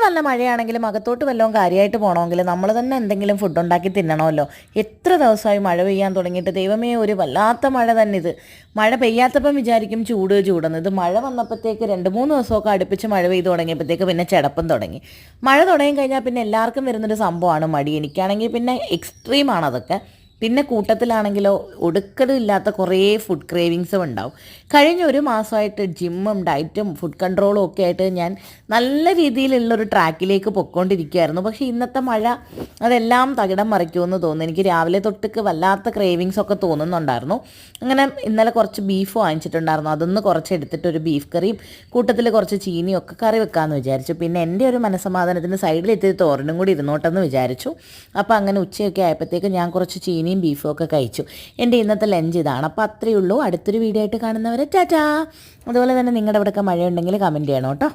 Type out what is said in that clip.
നല്ല മഴയാണെങ്കിലും അകത്തോട്ട് വല്ലതും കാര്യമായിട്ട് പോകണമെങ്കിൽ നമ്മൾ തന്നെ എന്തെങ്കിലും ഫുഡ് ഉണ്ടാക്കി തിന്നണമല്ലോ. എത്ര ദിവസമായി മഴ പെയ്യാൻ തുടങ്ങിയിട്ട്, ദൈവമേ ഒരു വല്ലാത്ത മഴ തന്നെ ഇത്. മഴ പെയ്യാത്തപ്പം വിചാരിക്കും ചൂടെന്ന്. ഇത് മഴ വന്നപ്പോഴത്തേക്ക് 2-3 ദിവസമൊക്കെ അടുപ്പിച്ച് മഴ പെയ്ത് തുടങ്ങിയപ്പോഴത്തേക്ക് പിന്നെ ചെടപ്പം തുടങ്ങി. മഴ തുടങ്ങി കഴിഞ്ഞാൽ പിന്നെ എല്ലാവർക്കും വരുന്നൊരു സംഭവമാണ് മടി. എനിക്കാണെങ്കിൽ പിന്നെ എക്സ്ട്രീമാണ് അതൊക്കെ. പിന്നെ കൂട്ടത്തിലാണെങ്കിലോ ഒടുക്കലില്ലാത്ത കുറേ ഫുഡ് ക്രേവിങ്സും ഉണ്ടാവും. കഴിഞ്ഞ ഒരു മാസമായിട്ട് ജിമ്മും ഡയറ്റും ഫുഡ് കൺട്രോളും ഒക്കെ ആയിട്ട് ഞാൻ നല്ല രീതിയിലുള്ളൊരു ട്രാക്കിലേക്ക് പൊയ്ക്കൊണ്ടിരിക്കുകയായിരുന്നു. പക്ഷേ ഇന്നത്തെ മഴ അതെല്ലാം തകിടം മറിക്കുമെന്ന് തോന്നുന്നു. എനിക്ക് രാവിലെ തൊട്ടേക്ക് വല്ലാത്ത ക്രേവിങ്സ് ഒക്കെ തോന്നുന്നുണ്ടായിരുന്നു. അങ്ങനെ ഇന്നലെ കുറച്ച് ബീഫ് വാങ്ങിച്ചിട്ടുണ്ടായിരുന്നു. അതൊന്ന് കുറച്ച് എടുത്തിട്ട് ഒരു ബീഫ് കറിയും കൂട്ടത്തിൽ കുറച്ച് ചീനിയും ഒക്കെ കറി വെക്കാമെന്ന് വിചാരിച്ചു. പിന്നെ എൻ്റെ ഒരു മനസ്സമാധാനത്തിന് സൈഡിലെത്തിയത് തോരനും കൂടി ഇരുന്നോട്ടെന്ന് വിചാരിച്ചു. അപ്പോൾ അങ്ങനെ ഉച്ചയൊക്കെ ആയപ്പോഴത്തേക്ക് ഞാൻ കുറച്ച് ചീനിയും ബീഫും ഒക്കെ കഴിച്ചു. എൻ്റെ ഇന്നത്തെ ലഞ്ച് ഇതാണ്. അപ്പോൾ അത്രയേ ഉള്ളൂ. അടുത്തൊരു വീഡിയോ ആയിട്ട് കാണുന്നവരെ ടാറ്റാ. അതുപോലെ തന്നെ നിങ്ങളുടെ ഇവിടെയൊക്കെ മഴയുണ്ടെങ്കിൽ കമൻറ്റ് ചെയ്യണം കേട്ടോ.